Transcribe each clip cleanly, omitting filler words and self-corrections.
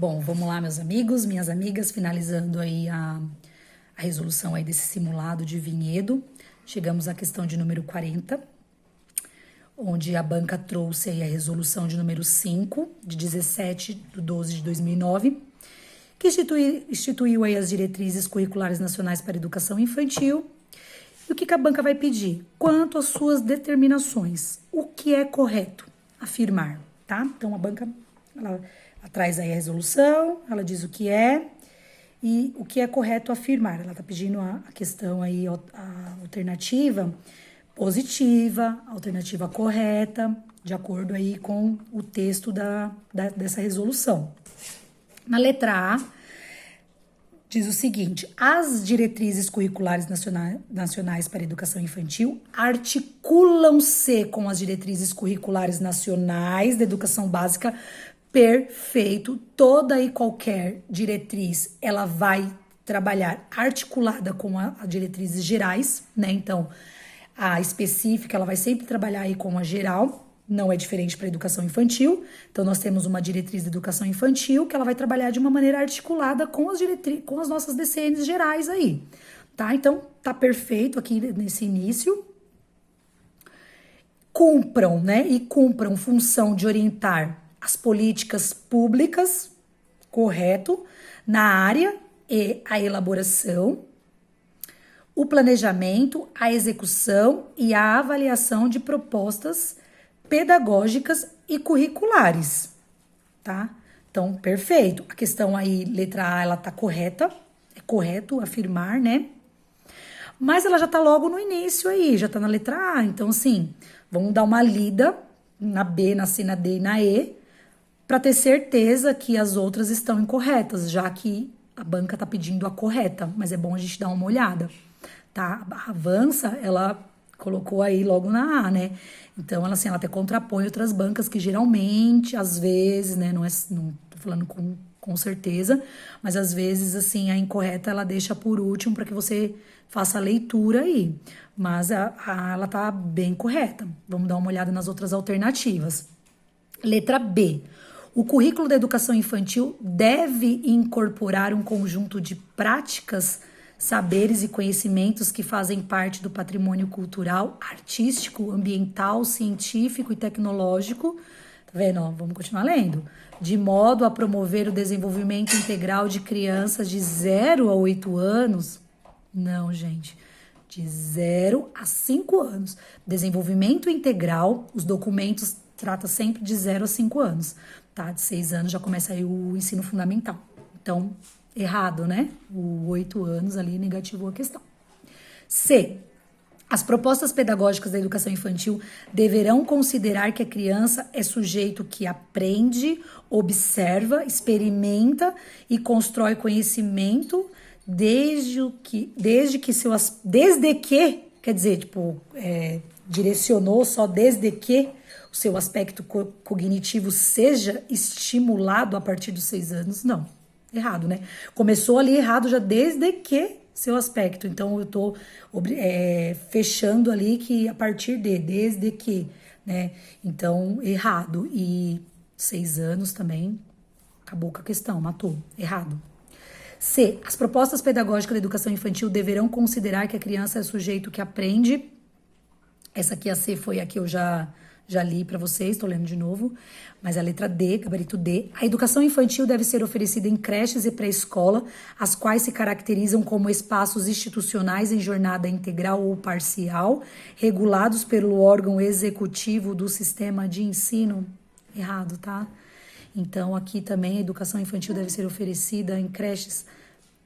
Bom, vamos lá, meus amigos, minhas amigas, finalizando aí a resolução aí desse simulado de Vinhedo. Chegamos à questão de número 40, onde a banca trouxe aí a resolução de número 5, de 17/12/2009, que instituiu aí as diretrizes curriculares nacionais para a educação infantil. E o que a banca vai pedir? Quanto às suas determinações, o que é correto afirmar, tá? Então, a banca, ela traz aí a resolução, ela diz o que é e o que é correto afirmar. Ela tá pedindo a questão aí, a alternativa positiva, alternativa correta, de acordo aí com o texto dessa resolução. Na letra A, diz o seguinte: as diretrizes curriculares nacionais para a educação infantil articulam-se com as diretrizes curriculares nacionais da educação básica. Perfeito. Toda e qualquer diretriz, ela vai trabalhar articulada com as diretrizes gerais, né? Então, a específica, ela vai sempre trabalhar aí com a geral. Não é diferente para a educação infantil. Então, nós temos uma diretriz de educação infantil que ela vai trabalhar de uma maneira articulada com as nossas DCNs gerais aí, tá? Então, tá perfeito aqui nesse início. Cumpram, né? E cumpram função de orientar as políticas públicas, correto, na área e a elaboração, o planejamento, a execução e a avaliação de propostas pedagógicas e curriculares, tá? Então, perfeito. A questão aí, letra A, ela tá correta, é correto afirmar, né? Mas ela já tá logo no início aí, já tá na letra A. Então, assim, vamos dar uma lida na B, na C, na D e na E, para ter certeza que as outras estão incorretas, já que a banca tá pedindo a correta, mas é bom a gente dar uma olhada, tá? A Avança, ela colocou aí logo na A, né? Então, ela, assim, ela até contrapõe outras bancas que geralmente, às vezes, né, não tô falando com certeza, mas às vezes, assim, a incorreta ela deixa por último para que você faça a leitura aí. Mas ela tá bem correta. Vamos dar uma olhada nas outras alternativas. Letra B. O currículo da educação infantil deve incorporar um conjunto de práticas, saberes e conhecimentos que fazem parte do patrimônio cultural, artístico, ambiental, científico e tecnológico. Tá vendo? Ó, vamos continuar lendo. De modo a promover o desenvolvimento integral de crianças de 0 a 8 anos. Não, gente. De 0 a 5 anos. Desenvolvimento integral, os documentos trata sempre de 0 a 5 anos, tá? De 6 anos já começa aí o ensino fundamental. Então, errado, né? O 8 anos ali negativou a questão. C. As propostas pedagógicas da educação infantil deverão considerar que a criança é sujeito que aprende, observa, experimenta e constrói conhecimento desde que, quer dizer, tipo, direcionou só desde que o seu aspecto cognitivo seja estimulado a partir dos 6 anos. Não, errado, né? Começou ali errado já desde que seu aspecto. Então, eu tô fechando ali que a partir desde que, né? Então, errado. E 6 anos também, acabou com a questão, matou. Errado. C. As propostas pedagógicas da educação infantil deverão considerar que a criança é sujeito que aprende. Essa aqui, a C, foi a que eu já li para vocês, estou lendo de novo. Mas a letra D, gabarito D. A educação infantil deve ser oferecida em creches e pré-escola, as quais se caracterizam como espaços institucionais em jornada integral ou parcial, regulados pelo órgão executivo do sistema de ensino. Errado, tá? Então, aqui também a educação infantil deve ser oferecida em creches,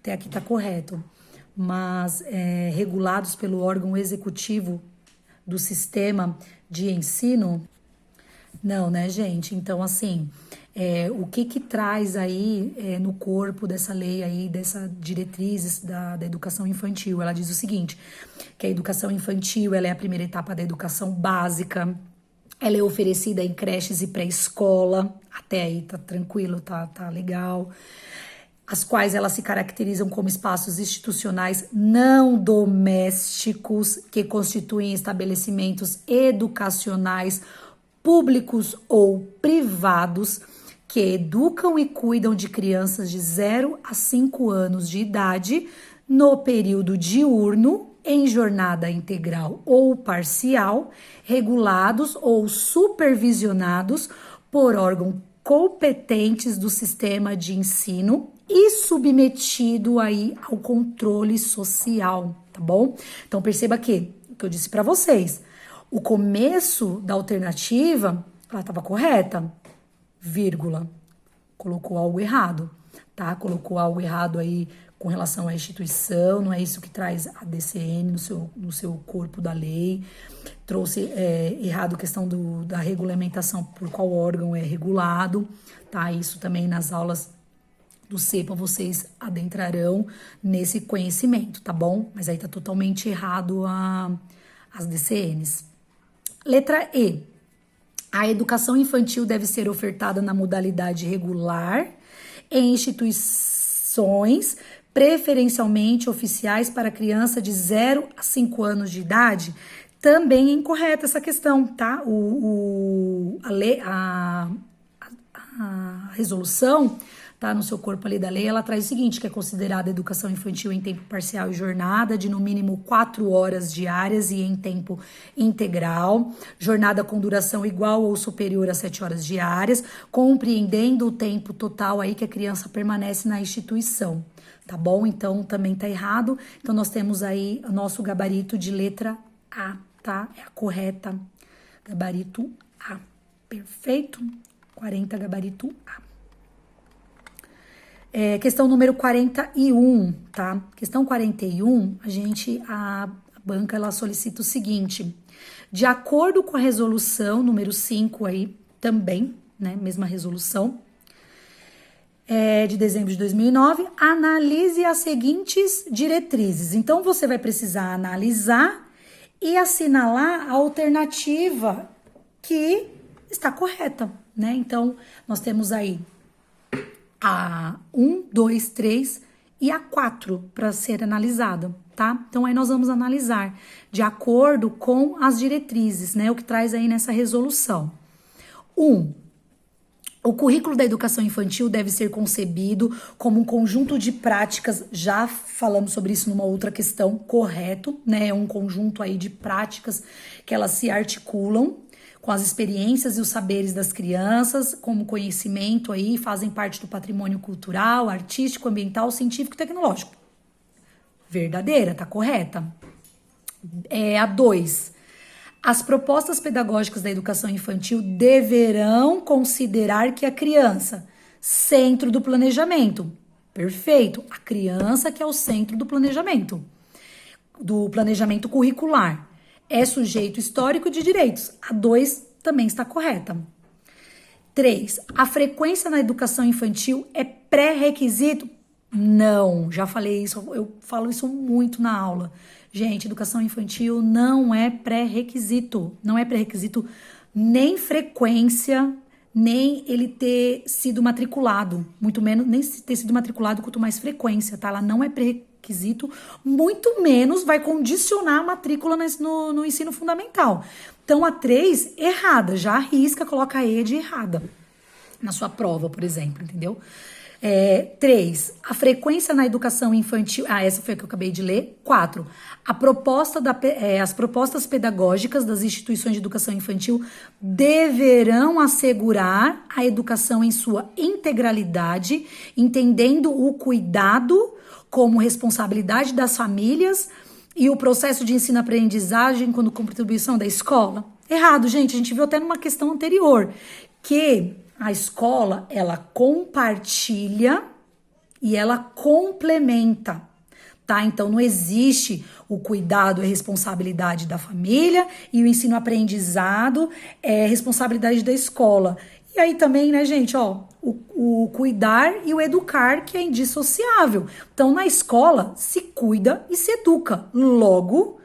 até aqui tá correto, mas regulados pelo órgão executivo do sistema de ensino, não, né, gente? Então, assim, o que traz aí no corpo dessa lei aí, dessa diretrizes da educação infantil? Ela diz o seguinte, que a educação infantil, ela é a primeira etapa da educação básica, ela é oferecida em creches e pré-escola, até aí tá tranquilo, tá legal, as quais elas se caracterizam como espaços institucionais não domésticos que constituem estabelecimentos educacionais públicos ou privados que educam e cuidam de crianças de 0 a 5 anos de idade no período diurno, em jornada integral ou parcial, regulados ou supervisionados por órgãos competentes do sistema de ensino e submetido aí ao controle social, tá bom? Então perceba que o que eu disse para vocês, o começo da alternativa, ela estava correta, vírgula, colocou algo errado, tá? Colocou algo errado aí com relação à instituição, não é isso que traz a DCN no seu corpo da lei, trouxe errado a questão da regulamentação por qual órgão é regulado, tá? Isso também nas aulas do CEPA vocês adentrarão nesse conhecimento, tá bom? Mas aí tá totalmente errado as DCNs. Letra E. A educação infantil deve ser ofertada na modalidade regular em instituições preferencialmente oficiais para criança de 0 a 5 anos de idade. Também é incorreta essa questão, tá? A resolução, tá, no seu corpo ali da lei, ela traz o seguinte, que é considerada educação infantil em tempo parcial e jornada de no mínimo 4 horas diárias e em tempo integral, jornada com duração igual ou superior a 7 horas diárias, compreendendo o tempo total aí que a criança permanece na instituição, tá bom? Então, também tá errado. Então, nós temos aí o nosso gabarito de letra A, tá? É a correta. Gabarito A. Perfeito? 40, gabarito A. Questão número 41, tá? Questão 41, a banca, ela solicita o seguinte: de acordo com a resolução número 5 aí, também, né, mesma resolução, de dezembro de 2009, analise as seguintes diretrizes. Então, você vai precisar analisar e assinalar a alternativa que está correta, né? Então, nós temos aí a 1, 2, 3 e a 4 para ser analisada, tá? Então, aí nós vamos analisar de acordo com as diretrizes, né? O que traz aí nessa resolução. 1. O currículo da educação infantil deve ser concebido como um conjunto de práticas, já falamos sobre isso numa outra questão, correto, né? É um conjunto aí de práticas que elas se articulam com as experiências e os saberes das crianças, como conhecimento aí, fazem parte do patrimônio cultural, artístico, ambiental, científico e tecnológico. Verdadeira, tá correta? A 2. As propostas pedagógicas da educação infantil deverão considerar que a criança, centro do planejamento. Perfeito. A criança que é o centro do planejamento curricular. É sujeito histórico de direitos. A 2 também está correta. 3. A frequência na educação infantil é pré-requisito? Não, já falei isso, eu falo isso muito na aula. Gente, educação infantil não é pré-requisito. Não é pré-requisito nem frequência, nem ele ter sido matriculado. Muito menos, nem ter sido matriculado, quanto mais frequência, tá? Ela não é pré-requisito, muito menos vai condicionar a matrícula no ensino fundamental. Então, a 3, errada. Já arrisca, coloca a E de errada na sua prova, por exemplo, entendeu? 3, a frequência na educação infantil... essa foi a que eu acabei de ler. 4, as propostas pedagógicas das instituições de educação infantil deverão assegurar a educação em sua integralidade, entendendo o cuidado como responsabilidade das famílias e o processo de ensino-aprendizagem como contribuição da escola. Errado, gente. A gente viu até numa questão anterior que a escola, ela compartilha e ela complementa, tá? Então, não existe o cuidado e responsabilidade da família e o ensino-aprendizado é responsabilidade da escola. E aí também, né, gente, ó, o cuidar e o educar, que é indissociável. Então, na escola, se cuida e se educa. Logo,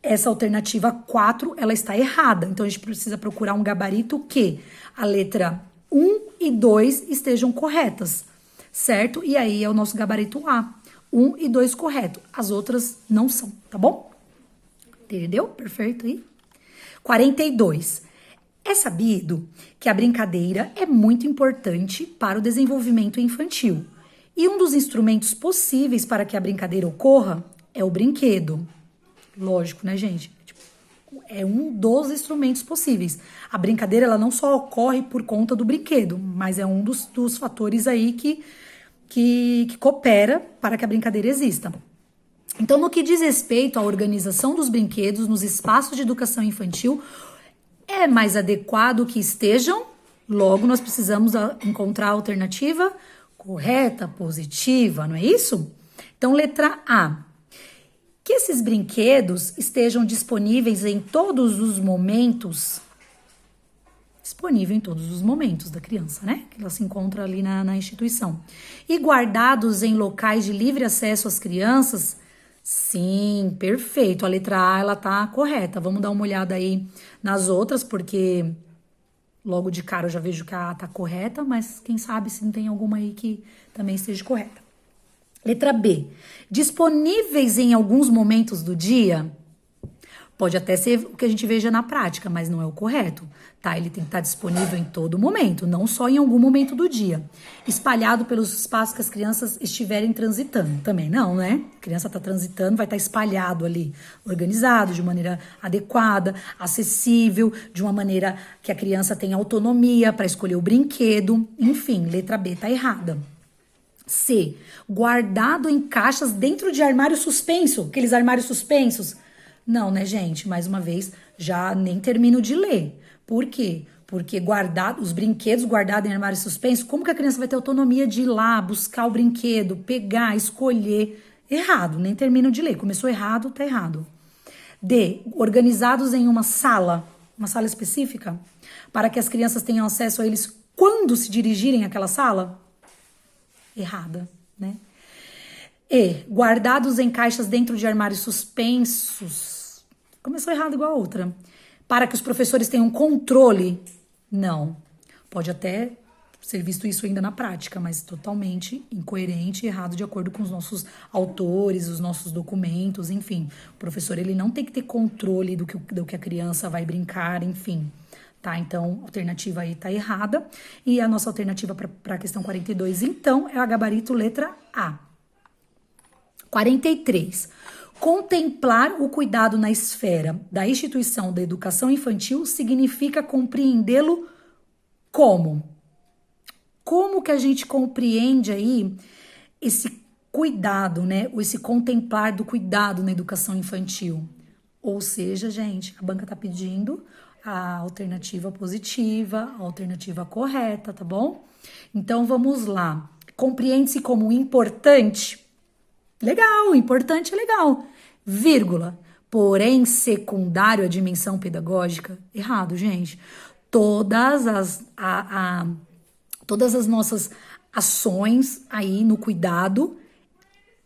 essa alternativa 4, ela está errada. Então, a gente precisa procurar um gabarito que a letra 1 e 2 estejam corretas, certo? E aí é o nosso gabarito A. 1 e 2 correto. As outras não são, tá bom? Entendeu? Perfeito aí. 42. É sabido que a brincadeira é muito importante para o desenvolvimento infantil. E um dos instrumentos possíveis para que a brincadeira ocorra é o brinquedo. Lógico, né, gente? É um dos instrumentos possíveis. A brincadeira, ela não só ocorre por conta do brinquedo, mas é um dos fatores aí que coopera para que a brincadeira exista. Então, no que diz respeito à organização dos brinquedos nos espaços de educação infantil, é mais adequado que estejam, logo nós precisamos encontrar a alternativa correta, positiva, não é isso? Então, letra A. Que esses brinquedos estejam disponíveis em todos os momentos. Disponível em todos os momentos da criança, né? Que ela se encontra ali na instituição. E guardados em locais de livre acesso às crianças. Sim, perfeito. A letra A, ela tá correta. Vamos dar uma olhada aí nas outras, porque logo de cara eu já vejo que a A tá correta, mas quem sabe se não tem alguma aí que também esteja correta. Letra B. Disponíveis em alguns momentos do dia. Pode até ser o que a gente veja na prática, mas não é o correto, tá? Ele tem que estar disponível em todo momento, não só em algum momento do dia. Espalhado pelos espaços que as crianças estiverem transitando. Também não, né? A criança está transitando, vai estar espalhado ali, organizado, de maneira adequada, acessível, de uma maneira que a criança tenha autonomia para escolher o brinquedo. Enfim, letra B tá errada. C. Guardado em caixas dentro de armário suspenso. Aqueles armários suspensos. Não, né, gente? Mais uma vez, já nem termino de ler. Por quê? Porque os brinquedos guardados em armário suspenso, como que a criança vai ter autonomia de ir lá, buscar o brinquedo, pegar, escolher? Errado, nem termino de ler. Começou errado, tá errado. D. Organizados em uma sala específica, para que as crianças tenham acesso a eles quando se dirigirem àquela sala? Errada, né? E, guardados em caixas dentro de armários suspensos. Começou errado igual a outra. Para que os professores tenham controle. Não. Pode até ser visto isso ainda na prática, mas totalmente incoerente e errado de acordo com os nossos autores, os nossos documentos, enfim. O professor, ele não tem que ter controle do que a criança vai brincar, enfim. Tá, então, a alternativa aí tá errada. E a nossa alternativa para a questão 42, então, é a gabarito letra A. 43. Contemplar o cuidado na esfera da instituição da educação infantil significa compreendê-lo como? Como que a gente compreende aí esse cuidado, né? Ou esse contemplar do cuidado na educação infantil? Ou seja, gente, a banca tá pedindo a alternativa positiva, a alternativa correta, tá bom? Então, vamos lá. Compreende-se como importante? Legal, importante é legal. Vírgula. Porém, secundário à dimensão pedagógica? Errado, gente. Todas as nossas ações aí no cuidado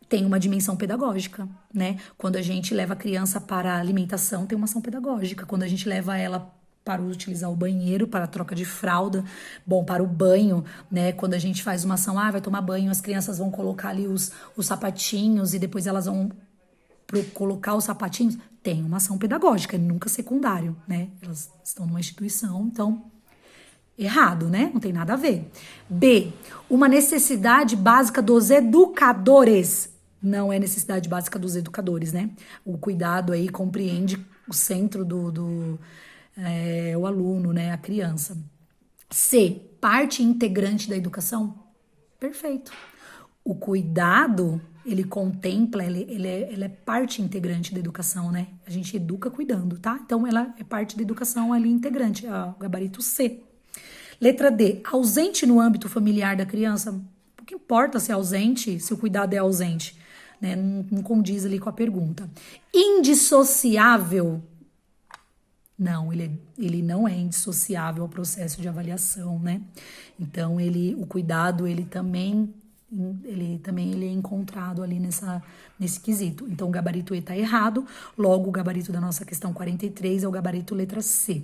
tem uma dimensão pedagógica, né? Quando a gente leva a criança para a alimentação, tem uma ação pedagógica. Quando a gente leva ela para utilizar o banheiro, para a troca de fralda, bom, para o banho, né? Quando a gente faz uma ação, vai tomar banho, as crianças vão colocar ali os sapatinhos e depois elas vão colocar os sapatinhos. Tem uma ação pedagógica, nunca secundário, né? Elas estão numa instituição, então errado, né? Não tem nada a ver. B. Uma necessidade básica dos educadores. Não é necessidade básica dos educadores, né? O cuidado aí compreende o centro o aluno, né? A criança. C. Parte integrante da educação. Perfeito. O cuidado, ele contempla, ele é parte integrante da educação, né? A gente educa cuidando, tá? Então, ela é parte da educação ali integrante, o gabarito C. Letra D. Ausente no âmbito familiar da criança. O que importa se é ausente, se o cuidado é ausente? Né? Não condiz ali com a pergunta. Indissociável. Não, ele não é indissociável ao processo de avaliação, né? Então, o cuidado, ele também é encontrado ali nesse quesito. Então, o gabarito E está errado. Logo, o gabarito da nossa questão 43 é o gabarito letra C.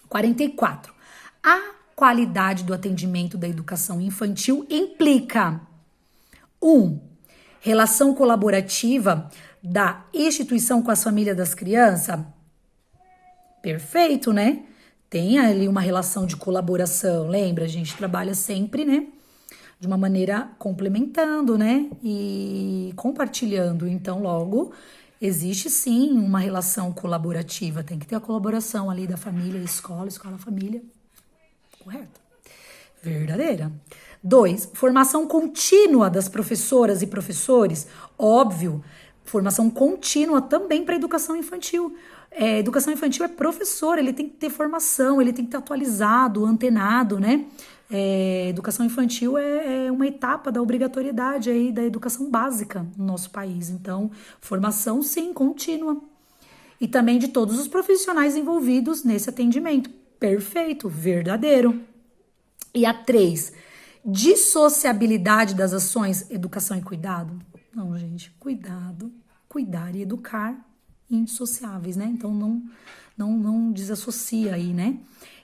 44. A qualidade do atendimento da educação infantil implica 1. Relação colaborativa da instituição com as famílias das crianças. Perfeito, né? Tem ali uma relação de colaboração, lembra? A gente trabalha sempre, né? De uma maneira complementando, né? E compartilhando. Então, logo, existe sim uma relação colaborativa. Tem que ter a colaboração ali da família, escola, família. Correto. Verdadeira. 2, formação contínua das professoras e professores. Óbvio, formação contínua também para educação infantil. Educação infantil é professor, ele tem que ter formação, ele tem que estar atualizado, antenado, né? Educação infantil é uma etapa da obrigatoriedade aí da educação básica no nosso país. Então, formação sim, contínua. E também de todos os profissionais envolvidos nesse atendimento. Perfeito, verdadeiro. E a 3, dissociabilidade das ações, educação e cuidado. Não, gente, cuidado, cuidar e educar indissociáveis, né? Então não desassocia aí, né?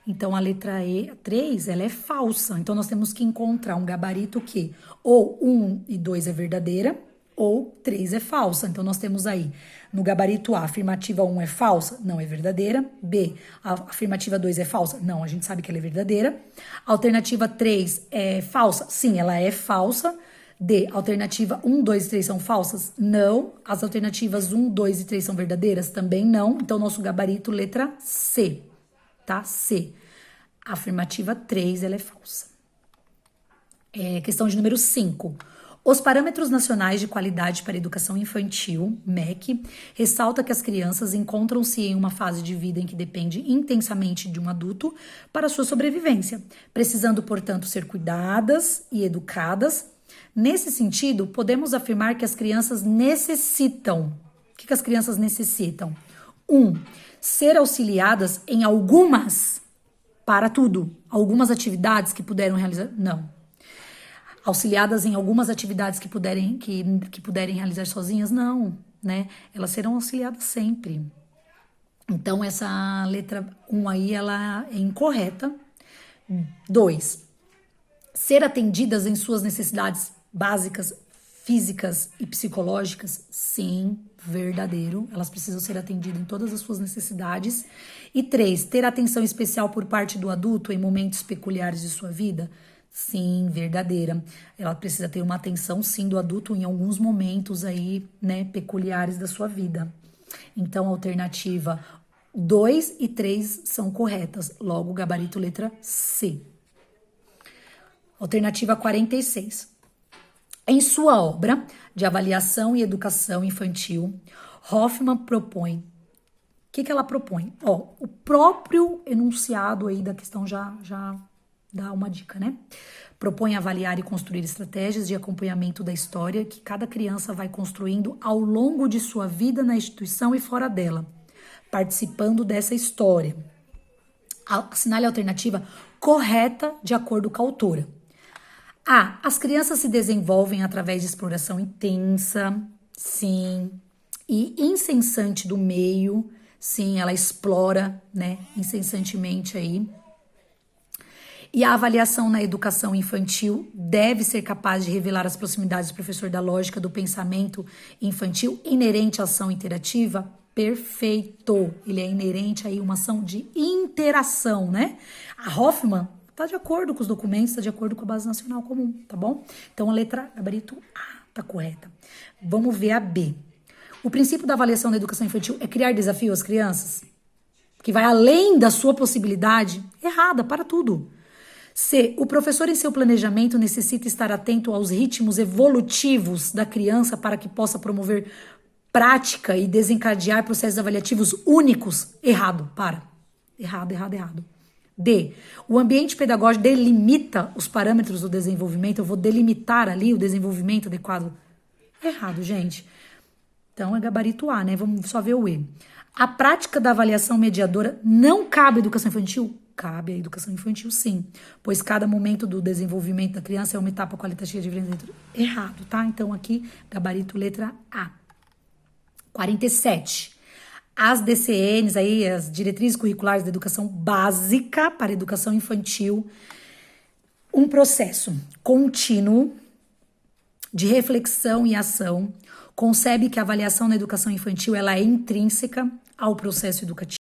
Então a letra E, 3, ela é falsa. Então nós temos que encontrar um gabarito que ou 1 e 2 é verdadeira, ou 3 é falsa. Então, nós temos aí, no gabarito A, a afirmativa 1 é falsa? Não, é verdadeira. B, a afirmativa 2 é falsa? Não, a gente sabe que ela é verdadeira. A alternativa 3 é falsa? Sim, ela é falsa. D, alternativa 1, 2 e 3 são falsas? Não. As alternativas 1, 2 e 3 são verdadeiras? Também não. Então, nosso gabarito, letra C, tá? C. A afirmativa 3, ela é falsa. Questão de número 5. Os Parâmetros Nacionais de Qualidade para a Educação Infantil, MEC, ressalta que as crianças encontram-se em uma fase de vida em que depende intensamente de um adulto para sua sobrevivência, precisando, portanto, ser cuidadas e educadas. Nesse sentido, podemos afirmar que as crianças necessitam. O que as crianças necessitam? 1. Ser auxiliadas em algumas, para tudo, algumas atividades que puderam realizar. Não. Auxiliadas em algumas atividades que puderem realizar sozinhas? Não, né? Elas serão auxiliadas sempre. Então, essa letra 1 aí, ela é incorreta. 2, ser atendidas em suas necessidades básicas, físicas e psicológicas? Sim, verdadeiro. Elas precisam ser atendidas em todas as suas necessidades. E 3, ter atenção especial por parte do adulto em momentos peculiares de sua vida? Sim, verdadeira. Ela precisa ter uma atenção, sim, do adulto em alguns momentos aí, né, peculiares da sua vida. Então, a alternativa 2 e 3 são corretas. Logo, gabarito letra C. Alternativa 46. Em sua obra de avaliação e educação infantil, Hoffmann propõe. O que ela propõe? O próprio enunciado aí da questão já dá uma dica, né? Propõe avaliar e construir estratégias de acompanhamento da história que cada criança vai construindo ao longo de sua vida na instituição e fora dela, participando dessa história. Assinale a alternativa correta de acordo com a autora. A. As crianças se desenvolvem através de exploração intensa, sim, e incessante do meio, sim, ela explora, né, incessantemente aí. E a avaliação na educação infantil deve ser capaz de revelar as proximidades do professor da lógica do pensamento infantil inerente à ação interativa? Perfeito! Ele é inerente aí uma ação de interação, né? A Hoffmann está de acordo com os documentos, está de acordo com a Base Nacional Comum, tá bom? Então a letra gabarito A tá correta. Vamos ver a B. O princípio da avaliação da educação infantil é criar desafio às crianças? Que vai além da sua possibilidade? Errada, para tudo. C. O professor em seu planejamento necessita estar atento aos ritmos evolutivos da criança para que possa promover prática e desencadear processos avaliativos únicos? Errado, para. Errado. D. O ambiente pedagógico delimita os parâmetros do desenvolvimento. Eu vou delimitar ali o desenvolvimento adequado. Errado, gente. Então é gabarito A, né? Vamos só ver o E. A prática da avaliação mediadora não cabe à educação infantil? Cabe à educação infantil, sim, pois cada momento do desenvolvimento da criança é uma etapa qualitativa diferente. Errado, tá? Então aqui, gabarito letra A. 47. As DCNs aí, as diretrizes curriculares da educação básica para a educação infantil, um processo contínuo de reflexão e ação, concebe que a avaliação na educação infantil ela é intrínseca ao processo educativo.